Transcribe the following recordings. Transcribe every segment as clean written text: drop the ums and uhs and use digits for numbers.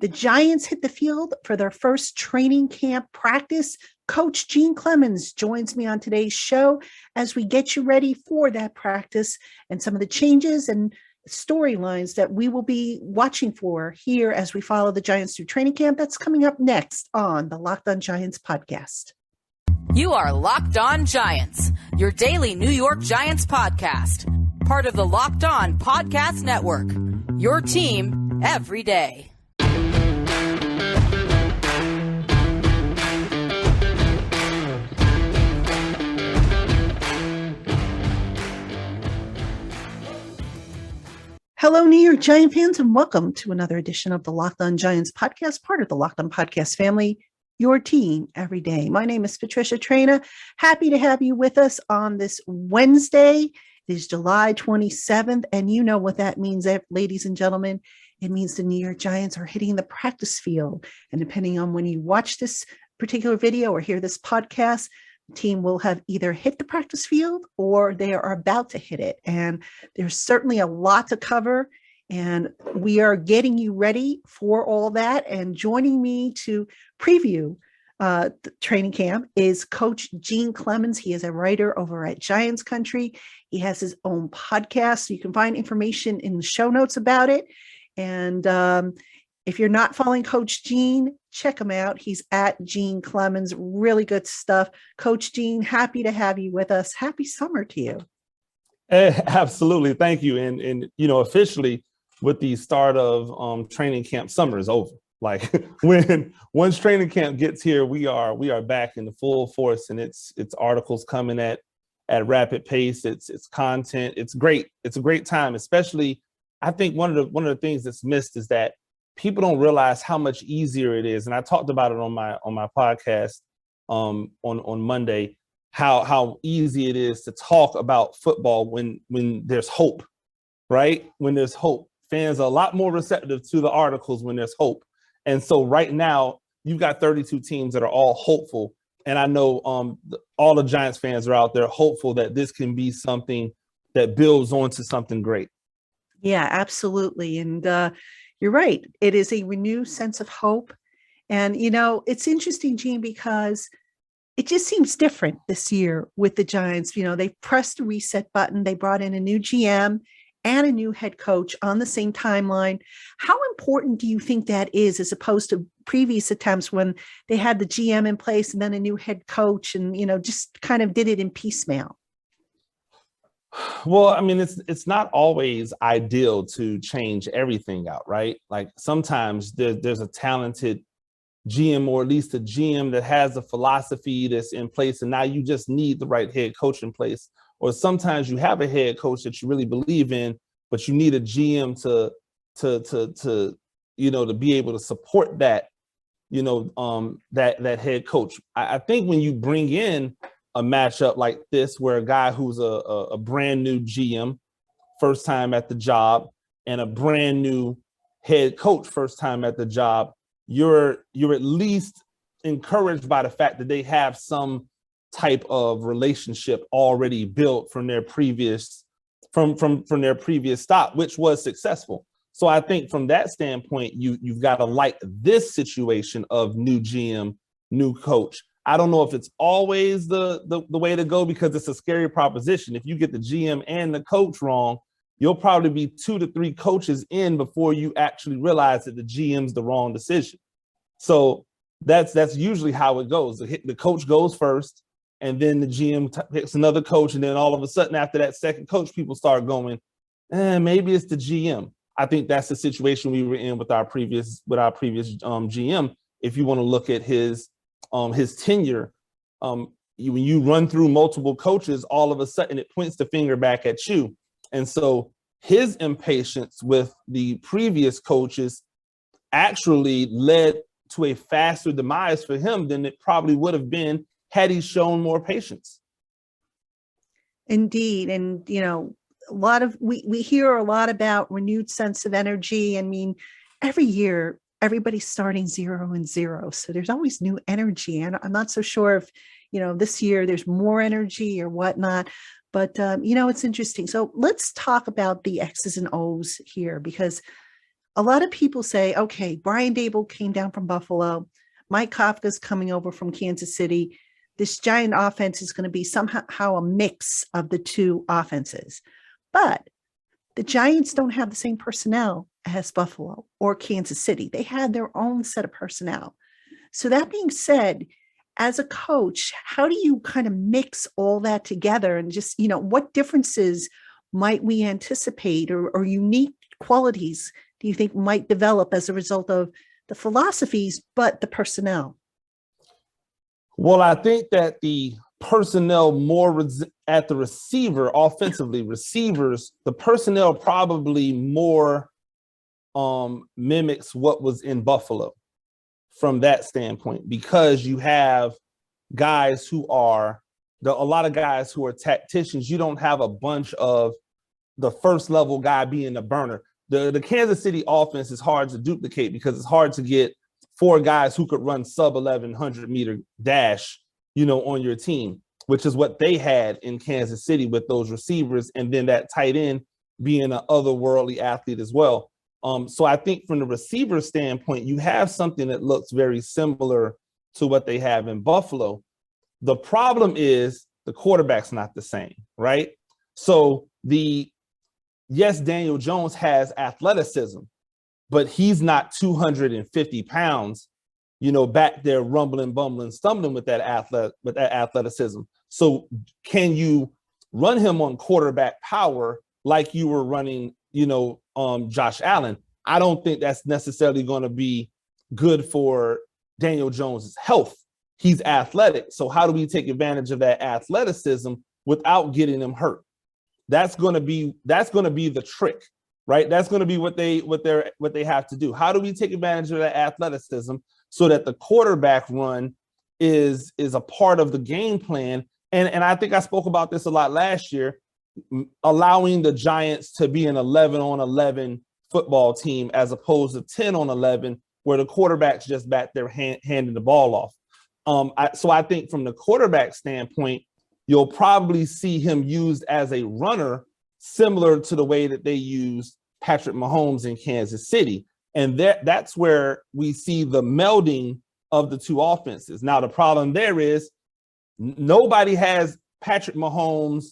The Giants hit the field for their first training camp practice. Coach Clemons joins me on today's show as we get you ready for that practice and some of the changes and storylines that we will be watching for here as we follow the Giants through training camp. That's coming up next on the LockedOn Giants podcast. You are Locked On Giants, your daily New York Giants podcast, part of the Locked On Podcast Network, your team every day. Hello, New York Giant fans, and welcome to another edition of the Locked On Giants podcast, part of the Locked On Podcast family, your team every day. My name is Patricia Traina. Happy to have you with us on this Wednesday. It is July 27th, and you know what that means, ladies and gentlemen. It means the New York Giants are hitting the practice field, and depending on when you watch this particular video or hear this podcast, team will have either hit the practice field or they are about to hit it. And there's certainly a lot to cover, and we are getting you ready for all that. And joining me to preview the training camp is Coach Clemons. He is a writer over at Giants Country. He has his own podcast, so you can find information in the show notes about it. And if you're not following Coach Gene, check him out. He's at Clemons. Really good stuff. Coach Gene, happy to have you with us. Happy summer to you. Absolutely. Thank you. And officially with the start of training camp, summer is over. Like once training camp gets here, we are back in the full force, and it's articles coming at rapid pace. It's content. It's great. It's a great time, especially I think one of the things that's missed is that people don't realize how much easier it is. And I talked about it on my podcast on Monday, how easy it is to talk about football when there's hope, right? When there's hope. Fans are a lot more receptive to the articles when there's hope. And so right now, you've got 32 teams that are all hopeful. And I know all the Giants fans are out there hopeful that this can be something that builds onto something great. Yeah, absolutely. And you're right. It is a renewed sense of hope. And, it's interesting, Gene, because it just seems different this year with the Giants. They pressed the reset button. They brought in a new GM and a new head coach on the same timeline. How important do you think that is as opposed to previous attempts when they had the GM in place and then a new head coach and, just kind of did it in piecemeal? Well, I mean, it's not always ideal to change everything out, right? Like sometimes there's a talented GM, or at least a GM that has a philosophy that's in place, and now you just need the right head coach in place. Or sometimes you have a head coach that you really believe in, but you need a GM to be able to support that, that head coach. I think when you bring in a matchup like this, where a guy who's a brand new GM, first time at the job, and a brand new head coach, first time at the job, you're at least encouraged by the fact that they have some type of relationship already built from their previous their previous stop, which was successful. So I think from that standpoint, you've got to like this situation of new GM, new coach. I don't know if it's always the way to go, because it's a scary proposition. If you get the GM and the coach wrong, you'll probably be 2 to 3 coaches in before you actually realize that the GM's the wrong decision. So that's usually how it goes. The coach goes first, and then the GM picks another coach, and then all of a sudden after that second coach, people start going, maybe it's the GM. I think that's the situation we were in with our previous GM. If you want to look at his tenure, when you run through multiple coaches, all of a sudden it points the finger back at you. And so his impatience with the previous coaches actually led to a faster demise for him than it probably would have been had he shown more patience. Indeed. And, we hear a lot about renewed sense of energy. I mean, every year, everybody's starting 0-0. So there's always new energy. And I'm not so sure if, this year there's more energy or whatnot. But, it's interesting. So let's talk about the X's and O's here, because a lot of people say, okay, Brian Dable came down from Buffalo. Mike Kafka's coming over from Kansas City. This Giant offense is going to be somehow a mix of the two offenses. But the Giants don't have the same personnel as Buffalo or Kansas City. They had their own set of personnel. So that being said, as a coach, how do you kind of mix all that together and just, what differences might we anticipate or unique qualities do you think might develop as a result of the philosophies, but the personnel? Well, I think that the personnel more at the receiver, offensively, receivers, the personnel probably more mimics what was in Buffalo from that standpoint, because you have guys who are a lot of guys who are tacticians. You don't have a bunch of the first level guy being a burner. The Kansas City offense is hard to duplicate because it's hard to get four guys who could run sub 1100 meter dash, on your team, which is what they had in Kansas City with those receivers. And then that tight end being an otherworldly athlete as well. So I think from the receiver standpoint, you have something that looks very similar to what they have in Buffalo. The problem is the quarterback's not the same, right? So yes, Daniel Jones has athleticism, but he's not 250 pounds, back there rumbling, bumbling, stumbling with that athleticism. So can you run him on quarterback power like you were running, Josh Allen? I don't think that's necessarily going to be good for Daniel Jones's health. He's athletic. So how do we take advantage of that athleticism without getting him hurt? That's going to be the trick, right? That's going to be what they have to do. How do we take advantage of that athleticism so that the quarterback run is a part of the game plan? And I think I spoke about this a lot last year, allowing the Giants to be an 11-on-11 football team as opposed to 10-on-11, where the quarterback's just back there handing the ball off. So I think from the quarterback standpoint, you'll probably see him used as a runner, similar to the way that they used Patrick Mahomes in Kansas City. And that's where we see the melding of the two offenses. Now, the problem there is nobody has Patrick Mahomes,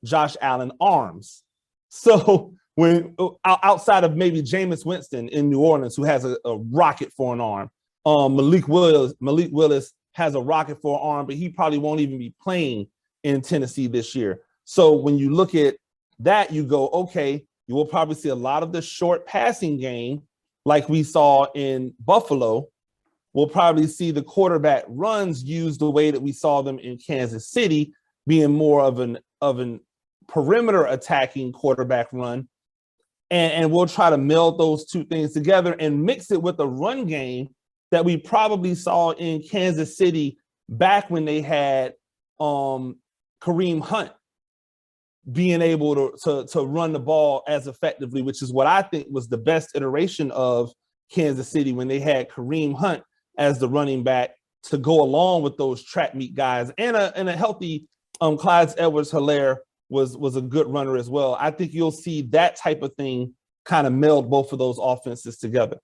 Josh Allen arms. So when outside of maybe Jameis Winston in New Orleans, who has a rocket for an arm, Malik Willis has a rocket for an arm, but he probably won't even be playing in Tennessee this year. So when you look at that, you go, okay, you will probably see a lot of the short passing game like we saw in Buffalo. We'll probably see the quarterback runs used the way that we saw them in Kansas City, being more of an perimeter attacking quarterback run. And we'll try to meld those two things together and mix it with a run game that we probably saw in Kansas City back when they had Kareem Hunt being able to run the ball as effectively, which is what I think was the best iteration of Kansas City, when they had Kareem Hunt as the running back to go along with those track meet guys, and a healthy Clyde Edwards-Helaire was a good runner as well. I think you'll see that type of thing kind of meld both of those offenses together.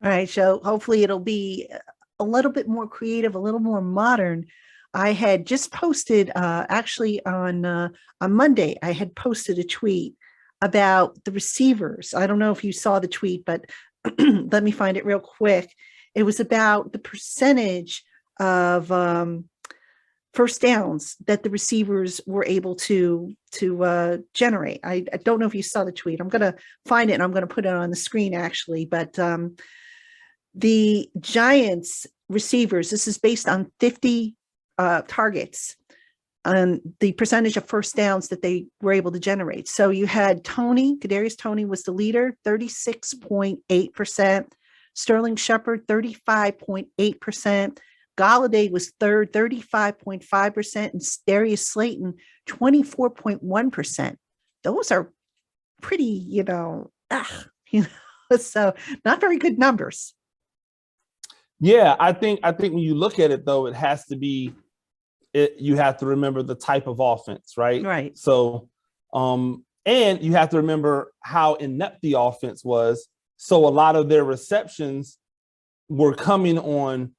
All right, so hopefully it'll be a little bit more creative, a little more modern. I had just posted, actually on Monday, I had posted a tweet about the receivers. I don't know if you saw the tweet, but let me find it real quick. It was about the percentage of first downs that the receivers were able to generate. I don't know if you saw the tweet. I'm going to find it and I'm going to put it on the screen actually. But the Giants receivers, this is based on 50 targets and the percentage of first downs that they were able to generate. So you had Kadarius Toney was the leader, 36.8%. Sterling Shepard, 35.8%. Galladay was third, 35.5%, and Darius Slayton, 24.1%. Those are pretty, so not very good numbers. Yeah, I think when you look at it, though, it has to be, you have to remember the type of offense, right? Right. So, and you have to remember how inept the offense was. So a lot of their receptions were coming on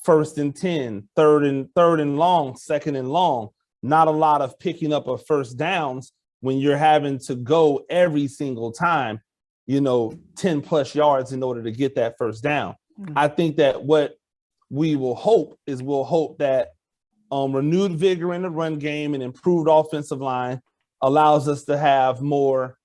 1st and 10, third and long, 2nd and long. Not a lot of picking up of first downs when you're having to go every single time, 10 plus yards in order to get that first down. Mm-hmm. I think that what we'll hope that renewed vigor in the run game and improved offensive line allows us to have more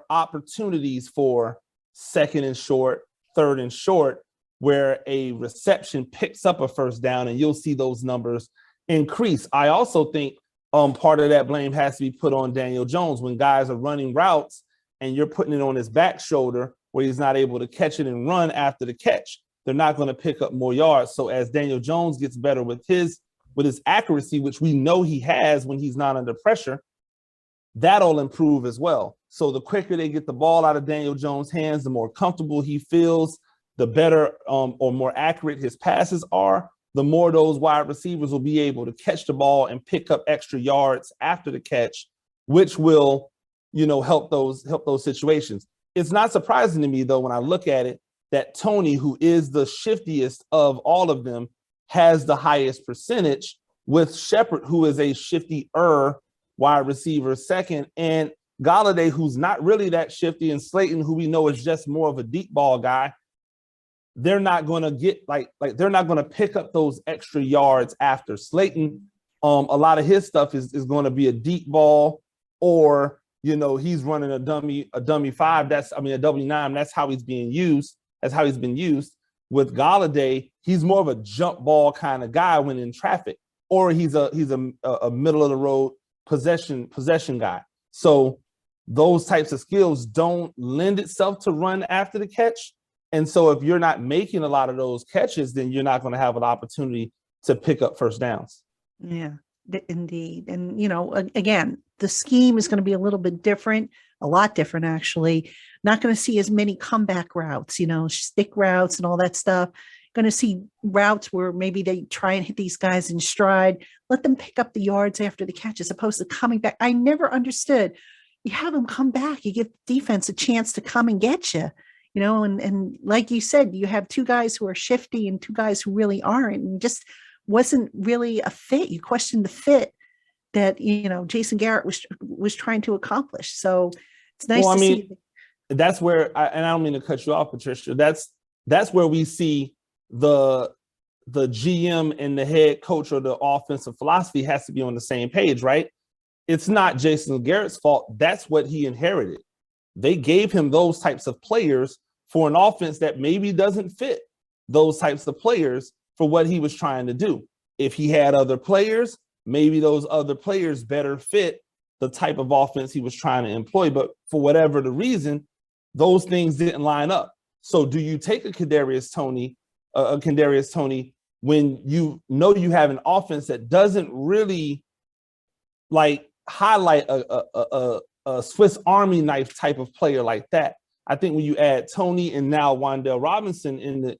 opportunities for 2nd and short, 3rd and short, where a reception picks up a first down, and you'll see those numbers increase. I also think part of that blame has to be put on Daniel Jones when guys are running routes and you're putting it on his back shoulder where he's not able to catch it and run after the catch. They're not going to pick up more yards. So as Daniel Jones gets better with his accuracy, which we know he has when he's not under pressure, that'll improve as well. So the quicker they get the ball out of Daniel Jones' hands, the more comfortable he feels, the better or more accurate his passes are, the more those wide receivers will be able to catch the ball and pick up extra yards after the catch, which will, help those situations. It's not surprising to me, though, when I look at it, that Tony, who is the shiftiest of all of them, has the highest percentage, with Shepard, who is a shiftier wide receiver, second, and Golladay, who's not really that shifty, and Slayton, who we know is just more of a deep ball guy. They're not going to get they're not going to pick up those extra yards after Slayton. A lot of his stuff is going to be a deep ball, or he's running a dummy 5. A W9. That's how he's being used. That's how he's been used. With Golladay, he's more of a jump ball kind of guy when in traffic, or he's a middle of the road possession guy. So those types of skills don't lend itself to run after the catch. And so if you're not making a lot of those catches, then you're not going to have an opportunity to pick up first downs. Yeah, indeed. And, again, the scheme is going to be a little bit different, a lot different, actually. Not going to see as many comeback routes, stick routes and all that stuff. Going to see routes where maybe they try and hit these guys in stride, let them pick up the yards after the catch as opposed to coming back. I never understood. You have them come back. You give defense a chance to come and get you. And like you said, you have two guys who are shifty and two guys who really aren't, and just wasn't really a fit. You question the fit that, Jason Garrett was trying to accomplish. So it's nice to see. That's where, and I don't mean to cut you off, Patricia, that's where we see the GM and the head coach or the offensive philosophy has to be on the same page, right? It's not Jason Garrett's fault. That's what he inherited. They gave him those types of players for an offense that maybe doesn't fit those types of players for what he was trying to do. If he had other players, maybe those other players better fit the type of offense he was trying to employ. But for whatever the reason, those things didn't line up. So do you take a Kadarius Toney when you know you have an offense that doesn't really highlight a Swiss Army knife type of player like that? I think when you add Tony and now Wan'Dale Robinson in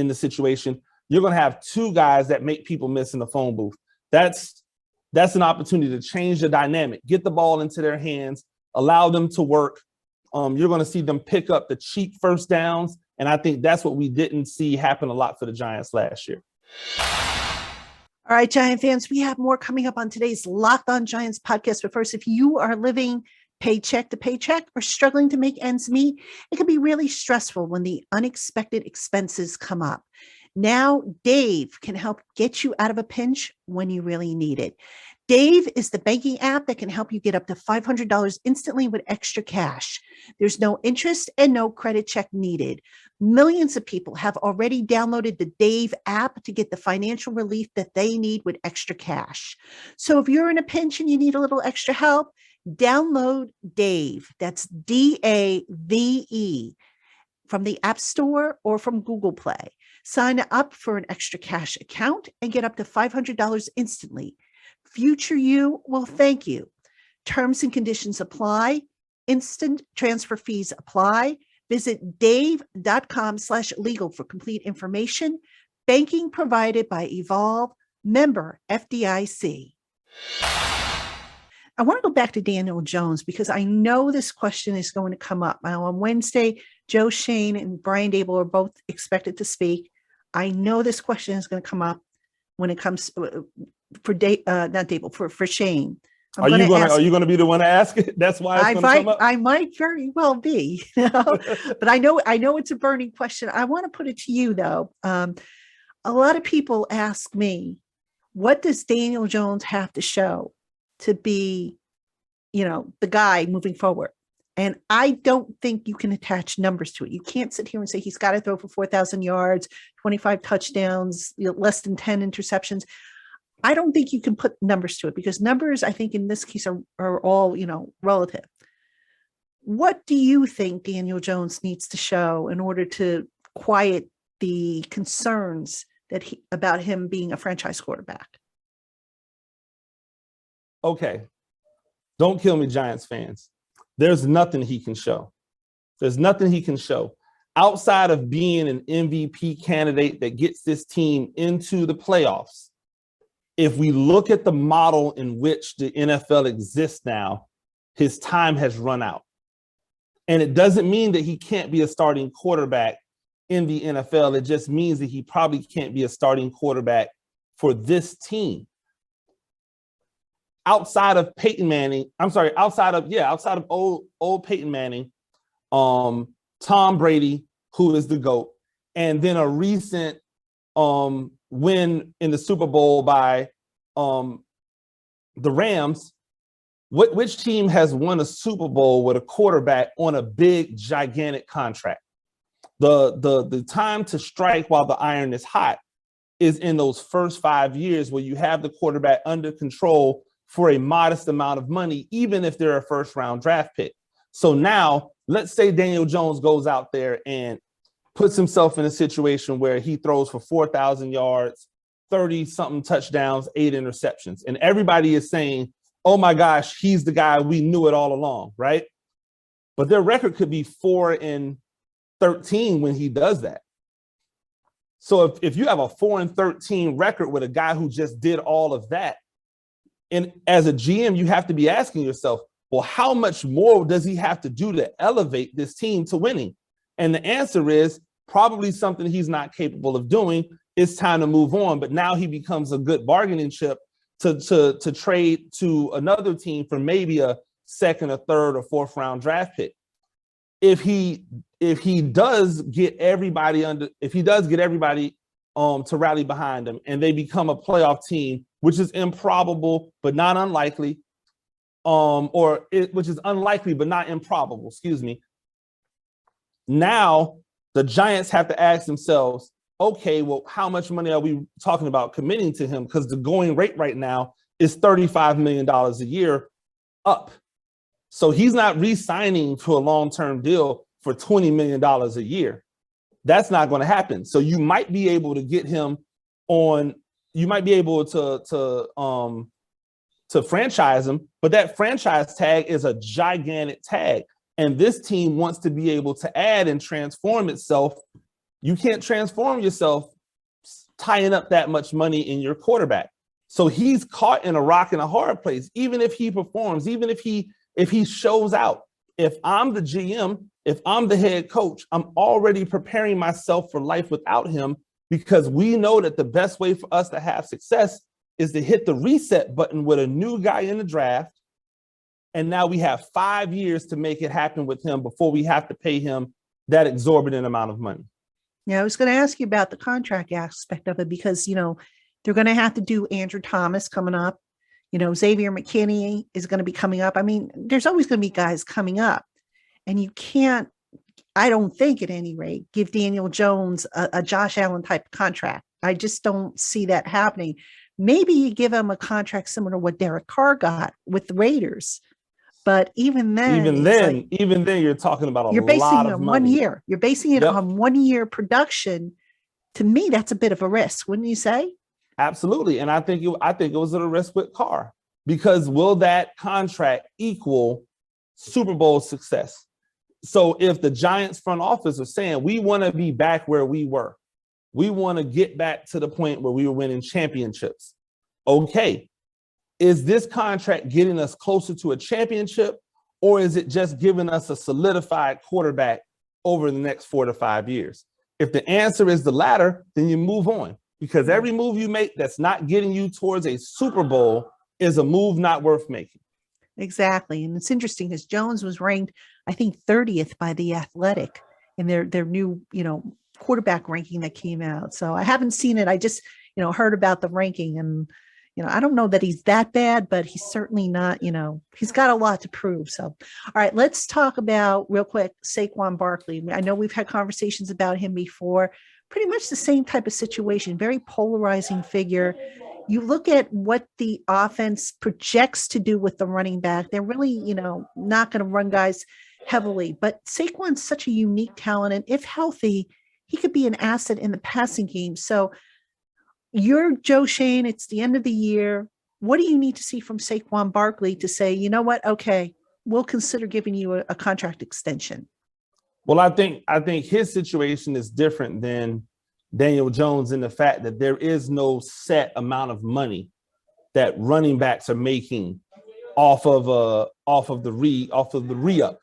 the situation, you're going to have two guys that make people miss in the phone booth. That's an opportunity to change the dynamic, get the ball into their hands, allow them to work. You're going to see them pick up the cheap first downs. And I think that's what we didn't see happen a lot for the Giants last year. All right, Giant fans, we have more coming up on today's Locked On Giants podcast. But first, if you are living paycheck to paycheck or struggling to make ends meet, it can be really stressful when the unexpected expenses come up. Now, Dave can help get you out of a pinch when you really need it. Dave is the banking app that can help you get up to $500 instantly with extra cash. There's no interest and no credit check needed. Millions of people have already downloaded the Dave app to get the financial relief that they need with extra cash. So if you're in a pinch and you need a little extra help, download Dave. That's DAVE from the App Store or from Google Play. Sign up for an extra cash account and get up to $500 instantly. Future you will thank you. Terms and conditions apply. Instant transfer fees apply. Visit dave.com/legal for complete information. Banking provided by Evolve, member FDIC. I want to go back to Daniel Jones because I know this question is going to come up. Now, on Wednesday, Joe Shane and Brian Dable are both expected to speak. I know this question is going to come up when it comes for not Dable, for Shane. Are you going to be the one to ask it? That's why it's going to come up. I might very well be, but I know it's a burning question. I want to put it to you though. A lot of people ask me, what does Daniel Jones have to show to be, the guy moving forward? And I don't think you can attach numbers to it. You can't sit here and say he's got to throw for 4,000 yards, 25 touchdowns, less than 10 interceptions. I don't think you can put numbers to it because numbers, I think in this case are all, relative. What do you think Daniel Jones needs to show in order to quiet the concerns about him being a franchise quarterback? Okay. Don't kill me, Giants fans. There's nothing he can show. There's nothing he can show outside of being an MVP candidate that gets this team into the playoffs. If we look at the model in which the NFL exists now, his time has run out. And it doesn't mean that he can't be a starting quarterback in the NFL. It just means that he probably can't be a starting quarterback for this team. Outside of Peyton Manning, outside of old Peyton Manning, Tom Brady, who is the GOAT, and then a recent win in the Super Bowl by the Rams. Which team has won a Super Bowl with a quarterback on a big, gigantic contract? The time to strike while the iron is hot is in those first 5 years where you have the quarterback under control for a modest amount of money, even if they're a first-round draft pick. So now, let's say Daniel Jones goes out there and puts himself in a situation where he throws for 4,000 yards, 30-something touchdowns, 8 interceptions. And everybody is saying, oh my gosh, he's the guy, we knew it all along, right? But their record could be 4-13 when he does that. So if you have a 4-13 record with a guy who just did all of that, and as a GM, you have to be asking yourself, well, how much more does he have to do to elevate this team to winning? And the answer is probably something he's not capable of doing. It's time to move on. But now he becomes a good bargaining chip to trade to another team for maybe a second, or third, or fourth round draft pick. If he does get everybody to rally behind him and they become a playoff team, which is improbable but not unlikely, which is unlikely but not improbable, excuse me. Now the Giants have to ask themselves, okay, well, how much money are we talking about committing to him? Because the going rate right now is $35 million a year up. So he's not re-signing to a long-term deal for $20 million a year. That's not going to happen. So you might be able to get him on, you might be able to franchise him, but that franchise tag is a gigantic tag. And this team wants to be able to add and transform itself. You can't transform yourself tying up that much money in your quarterback. So he's caught in a rock and a hard place. Even if he performs, even if he shows out, if I'm the GM, if I'm the head coach, I'm already preparing myself for life without him, because we know that the best way for us to have success is to hit the reset button with a new guy in the draft. And now we have 5 years to make it happen with him before we have to pay him that exorbitant amount of money. Yeah, I was going to ask you about the contract aspect of it because, they're going to have to do Andrew Thomas coming up. Xavier McKinney is going to be coming up. I mean, there's always going to be guys coming up. And you can't, I don't think at any rate, give Daniel Jones a Josh Allen type contract. I just don't see that happening. Maybe you give him a contract similar to what Derek Carr got with the Raiders. But even then, you're talking about you're basing lot it of on money. 1 year. You're basing it on 1 year production. To me, that's a bit of a risk, wouldn't you say? Absolutely. And I think it was a risk with Carr, because will that contract equal Super Bowl success? So if the Giants front office are saying, we want to be back where we were, we want to get back to the point where we were winning championships. Okay. is this contract getting us closer to a championship, or is it just giving us a solidified quarterback over the next 4 to 5 years? If the answer is the latter, then you move on, because every move you make that's not getting you towards a Super Bowl is a move not worth making. Exactly. And it's interesting because Jones was ranked, I think, 30th by The Athletic in their new, quarterback ranking that came out. So I haven't seen it. I just, heard about the ranking, and, I don't know that he's that bad, but he's certainly not, he's got a lot to prove. So, all right, let's talk about real quick, Saquon Barkley. I know we've had conversations about him before, pretty much the same type of situation, very polarizing figure. You look at what the offense projects to do with the running back. They're really, not going to run guys heavily, but Saquon's such a unique talent. And if healthy, he could be an asset in the passing game. So you're Joe Shane. It's the end of the year. What do you need to see from Saquon Barkley to say, you know what? Okay, we'll consider giving you a contract extension. Well, I think his situation is different than Daniel Jones in the fact that there is no set amount of money that running backs are making off of the re-up.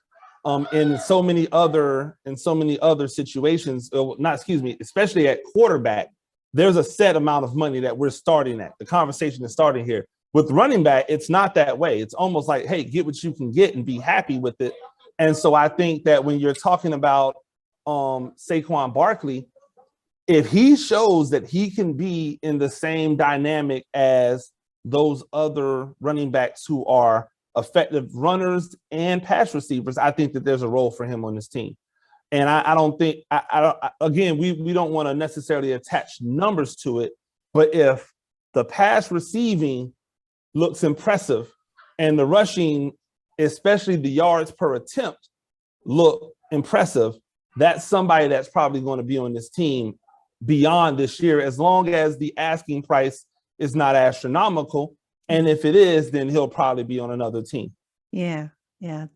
In so many other situations, especially at quarterback, there's a set amount of money that we're starting at. The conversation is starting here. With running back, it's not that way. It's almost like, hey, get what you can get and be happy with it. And so I think that when you're talking about Saquon Barkley, if he shows that he can be in the same dynamic as those other running backs who are effective runners and pass receivers, I think that there's a role for him on this team. And I don't think, again, we don't want to necessarily attach numbers to it, but if the pass receiving looks impressive and the rushing, especially the yards per attempt, look impressive, that's somebody that's probably going to be on this team beyond this year, as long as the asking price is not astronomical. And if it is, then he'll probably be on another team. Yeah.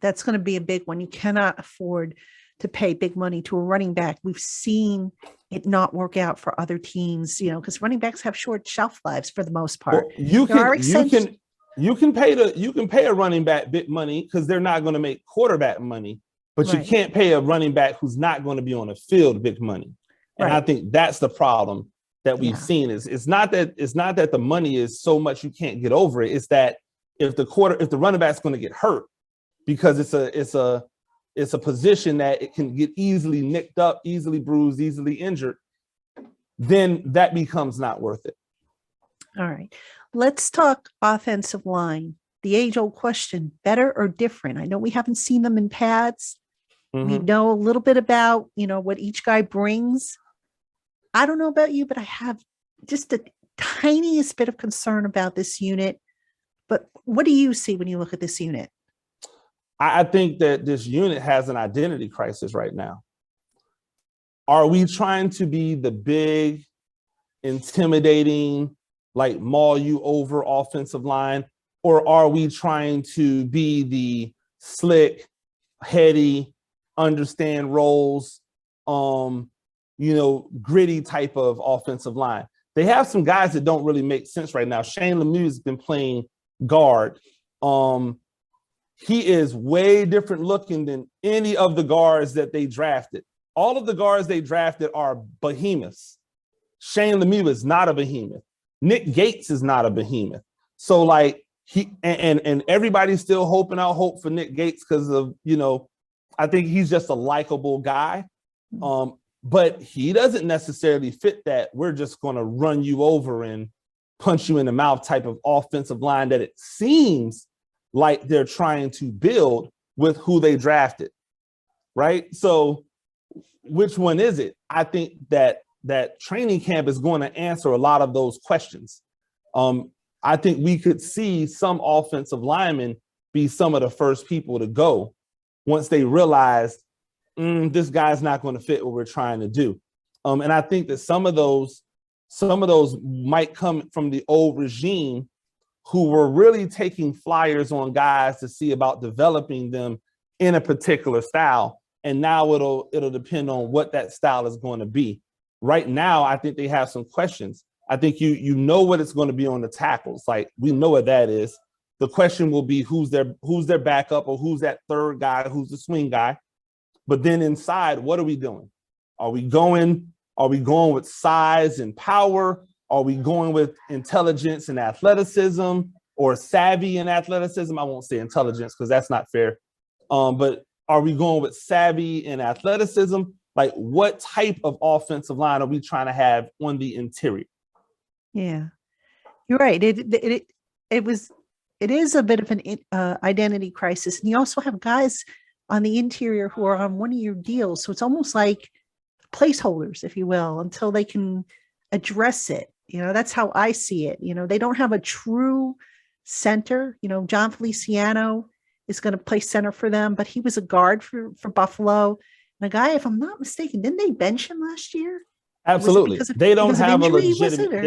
That's going to be a big one. You cannot afford to pay big money to a running back. We've seen it not work out for other teams, because running backs have short shelf lives for the most part. Well, you can pay a running back big money because they're not going to make quarterback money, but right. You can't pay a running back who's not going to be on the field big money. And right. I think that's the problem that we've seen. It's not that the money is so much you can't get over it. It's that if the running back's going to get hurt, because it's a position that it can get easily nicked up, easily bruised, easily injured, then that becomes not worth it. All right. Let's talk offensive line. The age-old question, better or different? I know we haven't seen them in pads. Mm-hmm. We know a little bit about, what each guy brings. I don't know about you, but I have just the tiniest bit of concern about this unit. But what do you see when you look at this unit? I think that this unit has an identity crisis right now. Are we trying to be the big, intimidating, like maul you over offensive line? Or are we trying to be the slick, heady, understand roles, gritty type of offensive line? They have some guys that don't really make sense right now. Shane Lemieux has been playing guard. He is way different looking than any of the guards that they drafted. All of the guards they drafted are behemoths. Shane Lemieux is not a behemoth. Nick Gates is not a behemoth. So he and everybody's still hoping out hope for Nick Gates because of, I think he's just a likable guy. But he doesn't necessarily fit that we're just going to run you over and punch you in the mouth type of offensive line that it seems like they're trying to build with who they drafted, right? So which one is it? I think that training camp is going to answer a lot of those questions. I think we could see some offensive linemen be some of the first people to go once they realize this guy's not going to fit what we're trying to do. And I think that some of those might come from the old regime who were really taking flyers on guys to see about developing them in a particular style. And now it'll depend on what that style is going to be. Right now, I think they have some questions. I think you know what it's going to be on the tackles. Like, we know what that is. The question will be who's their backup, or who's that third guy, who's the swing guy. But then inside, what are we doing? Are we going with size and power? Are we going with intelligence and athleticism, or savvy and athleticism? I won't say intelligence because that's not fair. But are we going with savvy and athleticism? Like, what type of offensive line are we trying to have on the interior? Yeah, you're right. It is a bit of an identity crisis, and you also have guys on the interior who are on one-year deals, so it's almost like placeholders, if you will, until they can address it. That's how I see it. They don't have a true center. John Feliciano is going to play center for them, but he was a guard for Buffalo. And a guy, if I'm not mistaken, didn't they bench him last year? Absolutely. They don't have a legitimate.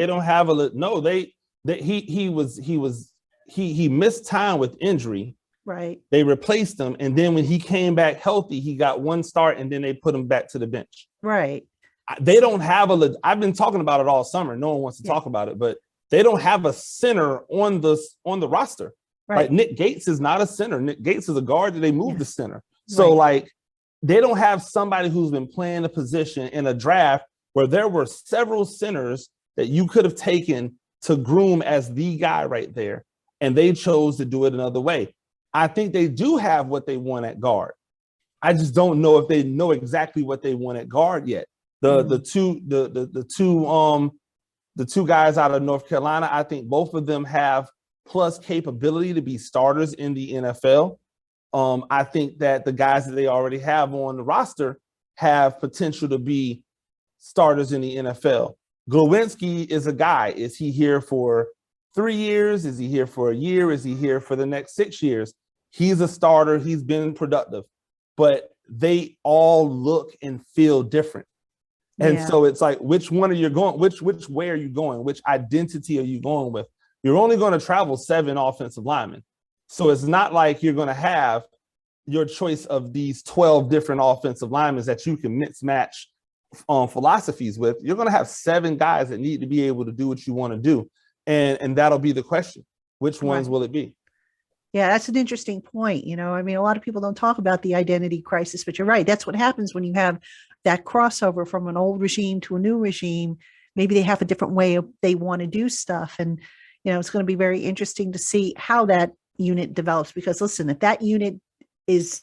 He missed time with injury. Right. They replaced him, and then when he came back healthy, he got one start, and then they put him back to the bench. Right. They don't have I've been talking about it all summer. No one wants to talk about it, but they don't have a center on the roster. Right. Like, Nick Gates is not a center. Nick Gates is a guard that they moved to center. So like, they don't have somebody who's been playing a position in a draft where there were several centers that you could have taken to groom as the guy right there, and they chose to do it another way. I think they do have what they want at guard. I just don't know if they know exactly what they want at guard yet. The two guys out of North Carolina, I think both of them have plus capability to be starters in the NFL. I think that the guys that they already have on the roster have potential to be starters in the NFL. Glowinski is a guy. Is he here for 3 years? Is he here for a year? Is he here for the next 6 years? He's a starter. He's been productive, but they all look and feel different. And so it's like, which one are you going? Which way are you going? Which identity are you going with? You're only going to travel 7 offensive linemen. So it's not like you're going to have your choice of these 12 different offensive linemen that you can mix match philosophies with. You're going to have 7 guys that need to be able to do what you want to do. And that'll be the question. Which ones will it be? Yeah, that's an interesting point. I mean, a lot of people don't talk about the identity crisis, but you're right. That's what happens when you have that crossover from an old regime to a new regime. Maybe they have a different way they want to do stuff. And, it's going to be very interesting to see how that unit develops, because listen, if that unit is,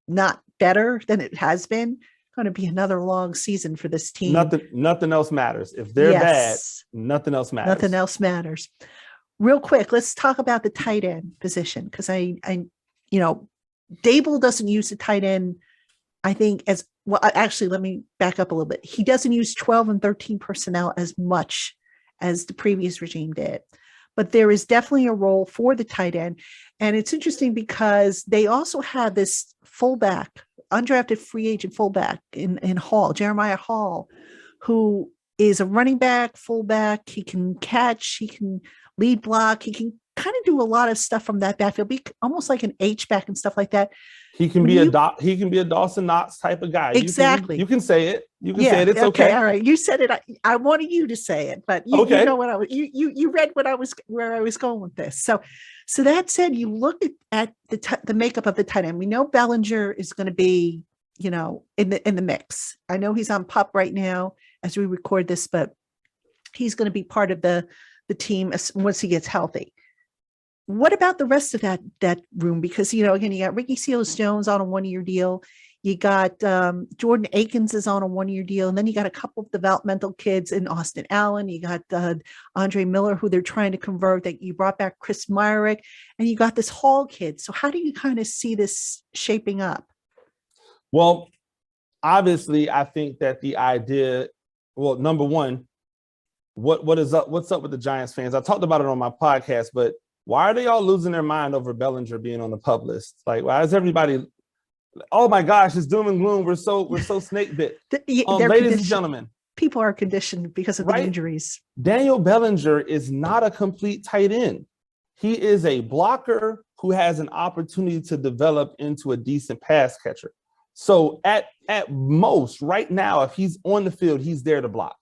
not better than it has been, going to be another long season for this team. Nothing else matters. If they're bad, nothing else matters. Nothing else matters. Real quick, let's talk about the tight end position, because I Dable doesn't use the tight end, I think, as well. Actually, let me back up a little bit. He doesn't use 12 and 13 personnel as much as the previous regime did, but there is definitely a role for the tight end. And it's interesting because they also have this fullback, undrafted free agent fullback in Hall, Jeremiah Hall, who is a running back, fullback. He can catch, he can lead block, he can kind of do a lot of stuff from that backfield, be almost like an H-back and stuff like that. He can be a Dawson Knox type of guy. Exactly. You can say it. You can say it. It's okay. All right. You said it. I wanted you to say it, but you know what you read where I was going with this. So that said, you look at the makeup of the tight end. We know Bellinger is going to be, in the mix. I know he's on PUP right now as we record this, but he's going to be part of the team once he gets healthy. What about the rest of that room? Because, again, you got Ricky Seals-Jones on a 1-year deal. You got Jordan Akins is on a 1-year deal. And then you got a couple of developmental kids in Austin Allen. You got Andre Miller, who they're trying to convert. That you brought back Chris Myrick, and you got this Hall kid. So how do you kind of see this shaping up? Well, obviously, I think that the idea, well, number one, what is up? What's up with the Giants fans? I talked about it on my podcast, but why are they all losing their mind over Bellinger being on the PUP list? Like, why is everybody? Oh my gosh, it's doom and gloom. We're so snake bit. Ladies and gentlemen, people are conditioned because of the injuries. Daniel Bellinger is not a complete tight end. He is a blocker who has an opportunity to develop into a decent pass catcher. So at most, right now, if he's on the field, he's there to block.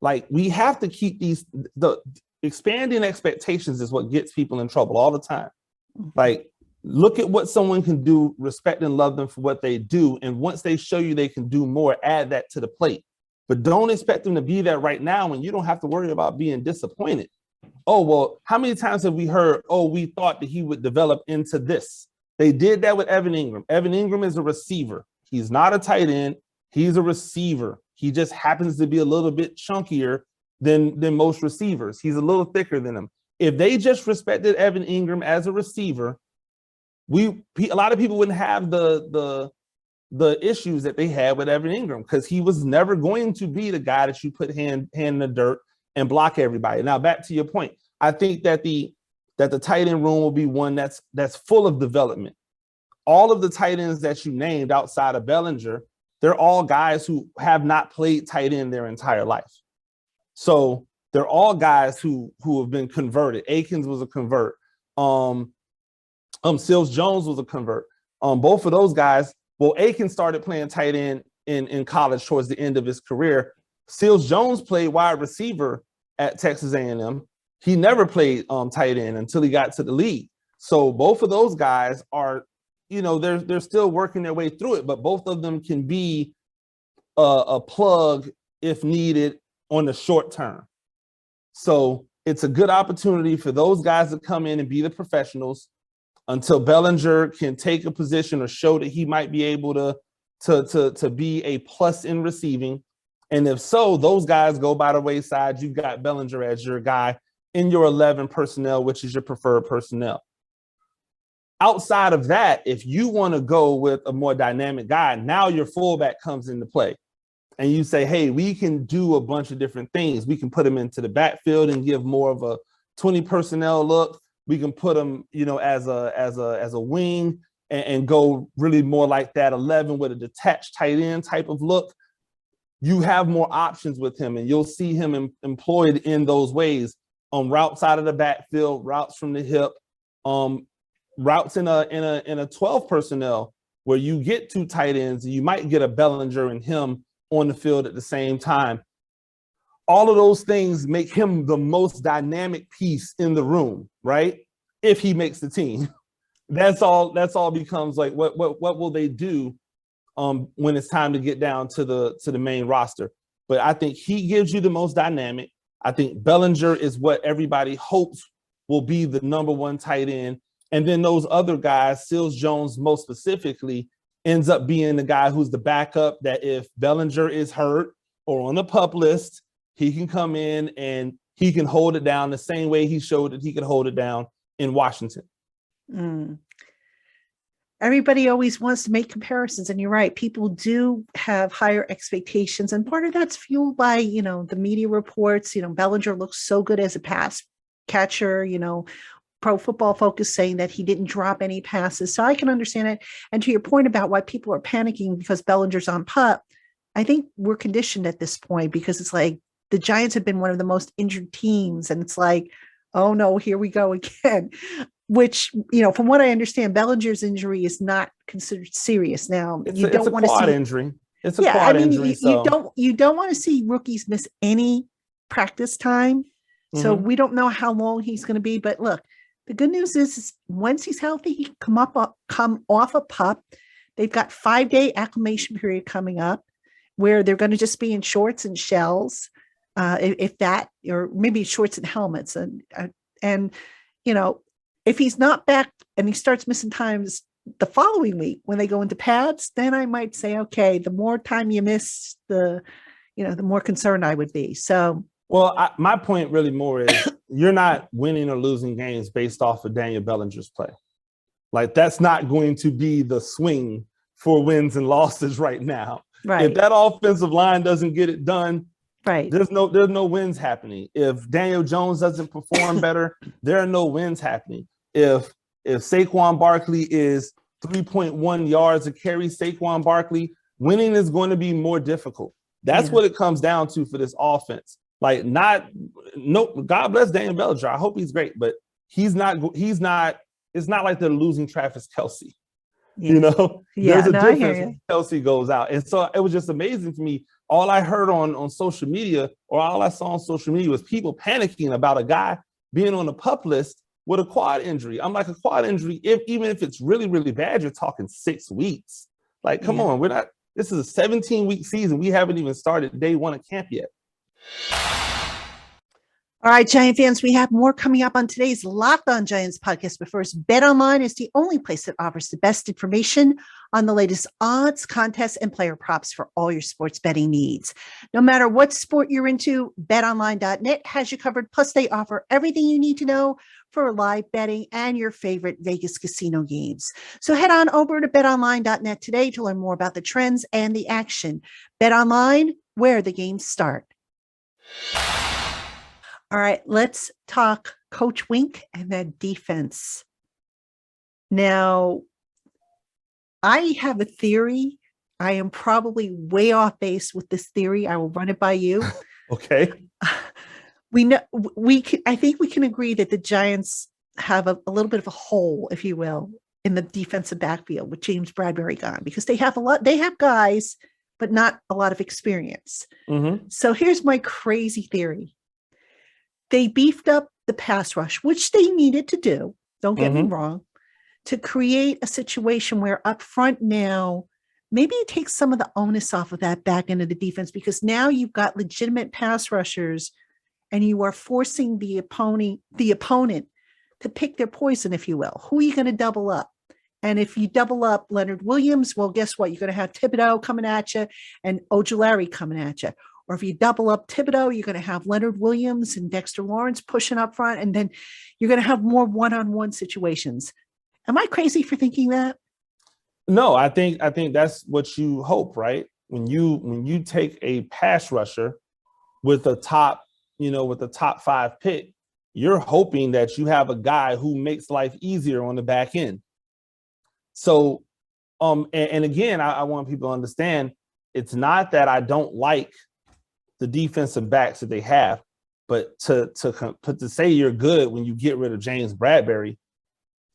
Like, we have to keep the expanding expectations is what gets people in trouble all the time. Like, look at what someone can do, respect and love them for what they do. And once they show you they can do more, add that to the plate. But don't expect them to be there right now when you don't have to worry about being disappointed. Oh, well, how many times have we heard, oh, we thought that he would develop into this? They did that with Evan Ingram. Evan Ingram is a receiver. He's not a tight end. He's a receiver. He just happens to be a little bit chunkier than most receivers. He's a little thicker than them. If they just respected Evan Ingram as a receiver, a lot of people wouldn't have the issues that they had with Evan Ingram, because he was never going to be the guy that you put hand in the dirt and block everybody. Now, back to your point, I think that the tight end room will be one that's full of development. All of the tight ends that you named outside of Bellinger, they're all guys who have not played tight end their entire life. So they're all guys who have been converted. Akins was a convert. Seals Jones was a convert. Both of those guys, well, Akins started playing tight end in college towards the end of his career. Seals Jones played wide receiver at Texas A&M. He never played tight end until he got to the league. So both of those guys are, they're still working their way through it, but both of them can be a plug if needed on the short term. So it's a good opportunity for those guys to come in and be the professionals until Bellinger can take a position or show that he might be able to be a plus in receiving. And if so, those guys go by the wayside. You've got Bellinger as your guy in your 11 personnel, which is your preferred personnel. Outside of that, if you want to go with a more dynamic guy, now your fullback comes into play. And you say, hey, we can do a bunch of different things. We can put him into the backfield and give more of a 20 personnel look. We can put him, as a wing and go really more like that 11 with a detached tight end type of look. You have more options with him, and you'll see him employed in those ways on routes out of the backfield, routes from the hip, routes in a 12 personnel where you get two tight ends and you might get a Bellinger and him on the field at the same time. All of those things make him the most dynamic piece in the room, right? If he makes the team. That's all becomes like, what will they do when it's time to get down to the main roster? But I think he gives you the most dynamic. I think Bellinger is what everybody hopes will be the number one tight end. And then those other guys, Seals Jones most specifically, ends up being the guy who's the backup, that if Bellinger is hurt or on the PUP list, he can come in and he can hold it down the same way he showed that he could hold it down in Washington. Everybody always wants to make comparisons, and you're right. People do have higher expectations, and part of that's fueled by, the media reports. Bellinger looks so good as a pass catcher, Pro Football Focus saying that he didn't drop any passes. So I can understand it. And to your point about why people are panicking because Bellinger's on PUP, I think we're conditioned at this point, because it's like the Giants have been one of the most injured teams. And it's like, oh no, here we go again. Which, from what I understand, Bellinger's injury is not considered serious. Now, it's a quad injury. It's a quad injury. You don't want to see rookies miss any practice time. So we don't know how long he's going to be. But look, the good news is once he's healthy, he can come off a PUP. They've got 5-day acclimation period coming up where they're going to just be in shorts and shells, if that, or maybe shorts and helmets. And if he's not back and he starts missing times the following week when they go into pads, then I might say, okay, the more time you miss, the more concerned I would be. So, well, my point really more is you're not winning or losing games based off of Daniel Bellinger's play. Like, that's not going to be the swing for wins and losses right now. Right. If that offensive line doesn't get it done, right, there's no wins happening. If Daniel Jones doesn't perform better, there are no wins happening. If Saquon Barkley is 3.1 yards a carry, Saquon Barkley, winning is going to be more difficult. That's what it comes down to for this offense. Like, God bless Daniel Bellinger. I hope he's great, but it's not like they're losing Travis Kelce. Yeah. There's a difference when Kelce goes out. And so it was just amazing to me all I heard on social media, or all I saw on social media, was people panicking about a guy being on the PUP list with a quad injury. I'm like, a quad injury, even if it's really, really bad, you're talking 6 weeks. Like, come on, this is a 17-week season. We haven't even started day one of camp yet. All right, Giant fans, we have more coming up on today's LockedOn Giants podcast. But first, BetOnline is the only place that offers the best information on the latest odds, contests, and player props for all your sports betting needs. No matter what sport you're into, betonline.net has you covered. Plus, they offer everything you need to know for live betting and your favorite Vegas casino games. So head on over to betonline.net today to learn more about the trends and the action. BetOnline, where the games start. All right, let's talk Coach Wink and that defense. Now, I have a theory. I am probably way off base with this theory. I will run it by you. Okay. I think we can agree that the Giants have a little bit of a hole, if you will, in the defensive backfield with James Bradbury gone, because they have guys, but not a lot of experience. Mm-hmm. So here's my crazy theory. They beefed up the pass rush, which they needed to do. Don't get me wrong, to create a situation where up front now, maybe it takes some of the onus off of that back end of the defense, because now you've got legitimate pass rushers and you are forcing the opponent to pick their poison, if you will. Who are you going to double up? And if you double up Leonard Williams, well, guess what? You're going to have Thibodeau coming at you and Ojulari coming at you. Or if you double up Thibodeau, you're going to have Leonard Williams and Dexter Lawrence pushing up front, and then you're going to have more one-on-one situations. Am I crazy for thinking that? No, I think that's what you hope, right? When you take a pass rusher with a top 5 pick, you're hoping that you have a guy who makes life easier on the back end. So, and again, I want people to understand, it's not that I don't like the defensive backs that they have, but to say you're good when you get rid of James Bradbury,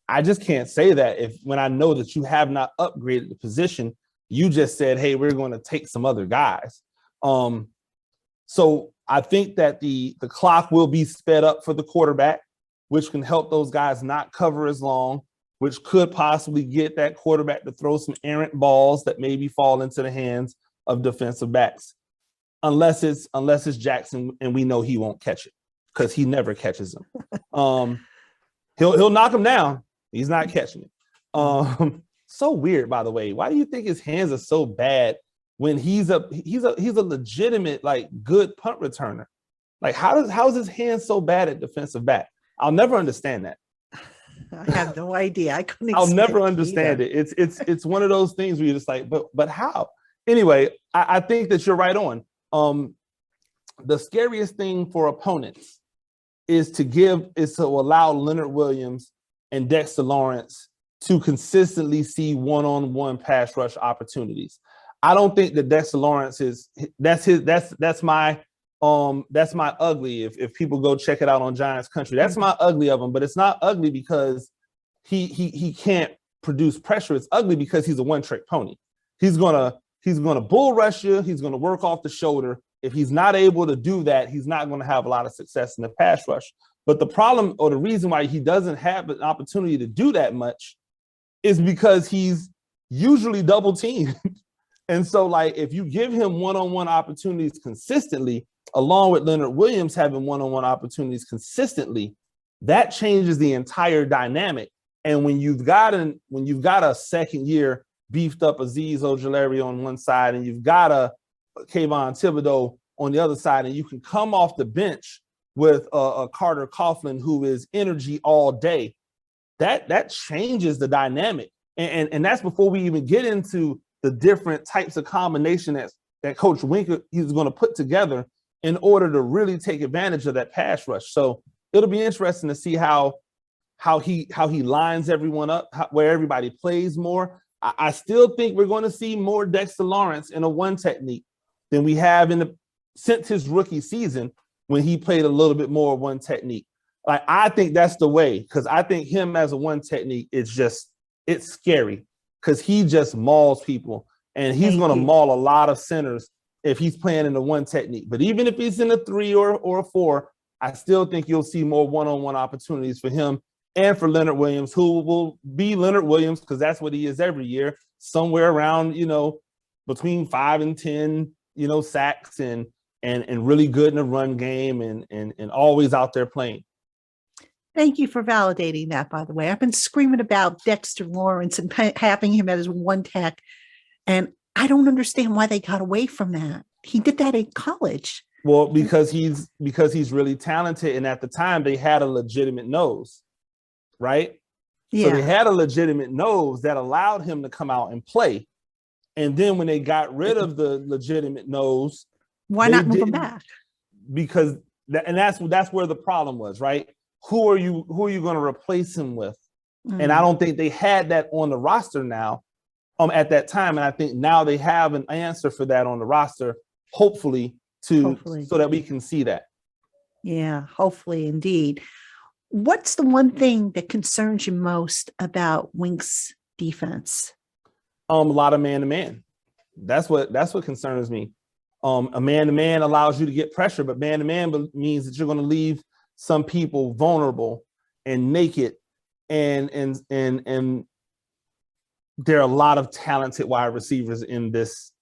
I just can't say that when I know that you have not upgraded the position. You just said, hey, we're going to take some other guys. So I think that the clock will be sped up for the quarterback, which can help those guys not cover as long, which could possibly get that quarterback to throw some errant balls that maybe fall into the hands of defensive backs. Unless it's Jackson, and we know he won't catch it because he never catches them. He'll knock him down. He's not catching it. So weird, by the way. Why do you think his hands are so bad when he's a legitimate, like, good punt returner? Like, how is his hands so bad at defensive back? I'll never understand that. I have no idea. I couldn't. I'll never understand it. It's one of those things where you're just like, but how? Anyway, I think that you're right on. The scariest thing for opponents is to allow Leonard Williams and Dexter Lawrence to consistently see one-on-one pass rush opportunities. I don't think that Dexter Lawrence that's my ugly. If people go check it out on Giants Country, that's my ugly of him. But it's not ugly because he can't produce pressure. It's ugly because he's a one-trick pony. He's gonna bull rush you. He's gonna work off the shoulder. If he's not able to do that, he's not going to have a lot of success in the pass rush. But the problem, or the reason why he doesn't have an opportunity to do that much, is because he's usually double teamed. And so, like, if you give him one-on-one opportunities consistently, along with Leonard Williams having one-on-one opportunities consistently, that changes the entire dynamic. And when you've got a second year beefed up Azeez Ojulari on one side, and you've got a Kayvon Thibodeau on the other side, and you can come off the bench with a Carter Coughlin who is energy all day, that changes the dynamic. And that's before we even get into the different types of combination that Coach Winker is going to put together in order to really take advantage of that pass rush. So it'll be interesting to see how he lines everyone up, where everybody plays more. I still think we're going to see more Dexter Lawrence in a one technique than we have since his rookie season, when he played a little bit more one technique. Like, I think that's the way, because I think him as a one technique, it's scary, because he just mauls people, and he's going to maul a lot of centers if he's playing in the one technique. But even if he's in a 3 or a 4, I still think you'll see more one-on-one opportunities for him and for Leonard Williams, who will be Leonard Williams because that's what he is every year, somewhere around, between 5 and 10, sacks and really good in the run game and always out there playing. Thank you for validating that, by the way. I've been screaming about Dexter Lawrence and having him as one tech, and I don't understand why they got away from that. He did that in college. Well, because he's really talented, and at the time they had a legitimate nose, right? Yeah. So they had a legitimate nose that allowed him to come out and play. And then when they got rid of the legitimate nose, why not move him back? Because that's where the problem was, right? Who are you going to replace him with? And I don't think they had that on the roster now at that time. And I think now they have an answer for that on the roster, hopefully, so that we can see that. Yeah, hopefully indeed. What's the one thing that concerns you most about Wink's defense? A lot of man-to-man. That's what concerns me. A man-to-man allows you to get pressure, but man-to-man means that you're going to leave some people vulnerable and naked, and there are a lot of talented wide receivers in this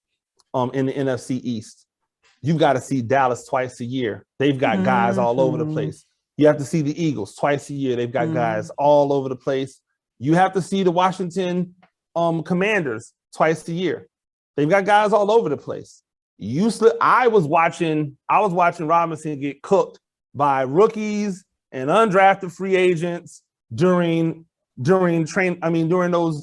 in the NFC East. You've got to see Dallas twice a year. They've got guys all over the place. You have to see the Eagles twice a year. They've got guys all over the place. You have to see the Washington Commanders twice a year. They've got guys all over the place. I was watching Robinson get cooked by rookies and undrafted free agents during those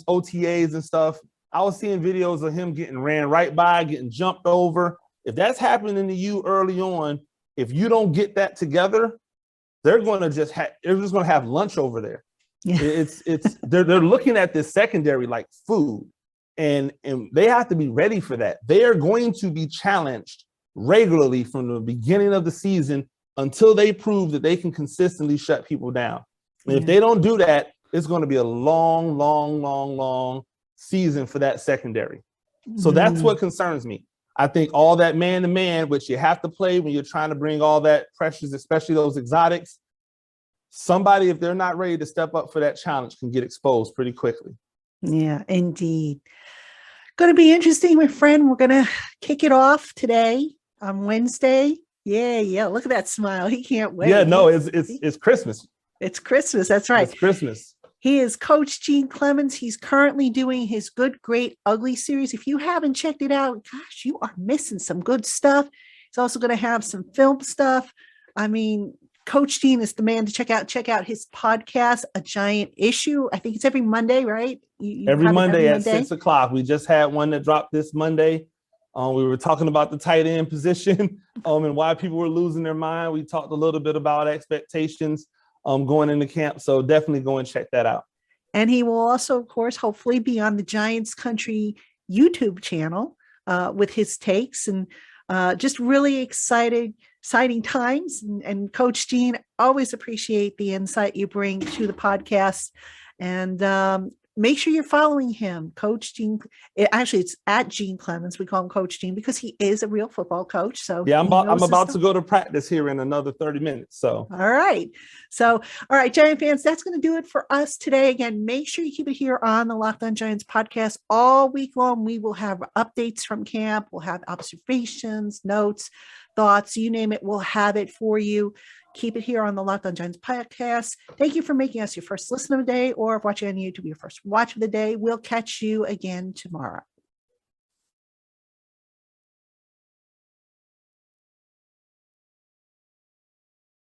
OTAs and stuff. I was seeing videos of him getting ran right by, getting jumped over. If that's happening to you early on, if you don't get that together, they're just going to have lunch over there. Yeah. They're looking at this secondary like food, and they have to be ready for that. They are going to be challenged regularly from the beginning of the season until they prove that they can consistently shut people down. And if they don't do that, it's going to be a long, long, long, long season for that secondary. So that's what concerns me. I think all that man-to-man, which you have to play when you're trying to bring all that pressures, especially those exotics, somebody, if they're not ready to step up for that challenge, can get exposed pretty quickly. Yeah, indeed. Going to be interesting, my friend. We're going to kick it off today on Wednesday. Yeah. Look at that smile. He can't wait. Yeah, no, it's Christmas. It's Christmas. That's right. It's Christmas. He is Coach Gene Clemons. He's currently doing his Good, Great, Ugly series. If you haven't checked it out, gosh, you are missing some good stuff. He's also going to have some film stuff. I mean, Coach Gene is the man to check out. Check out his podcast, A Giant Issue. I think it's every Monday, right? Every Monday at 6:00. We just had one that dropped this Monday. We were talking about the tight end position and why people were losing their mind. We talked a little bit about expectations going into camp. So definitely go and check that out. And he will also, of course, hopefully be on the Giants Country YouTube channel with his takes, and just really exciting times. And Coach Gene, always appreciate the insight you bring to the podcast. And make sure you're following him, Coach Gene. Actually, it's at Gene Clemons. We call him Coach Gene because he is a real football coach. So yeah, I'm about to go to practice here in another 30 minutes. So all right. Giant fans, that's going to do it for us today. Again, make sure you keep it here on the LockedOn Giants podcast all week long. We will have updates from camp. We'll have observations, notes, thoughts, you name it. We'll have it for you. Keep it here on the LockedOn Giants podcast. Thank you for making us your first listen of the day, or if watching on YouTube, your first watch of the day. We'll catch you again tomorrow.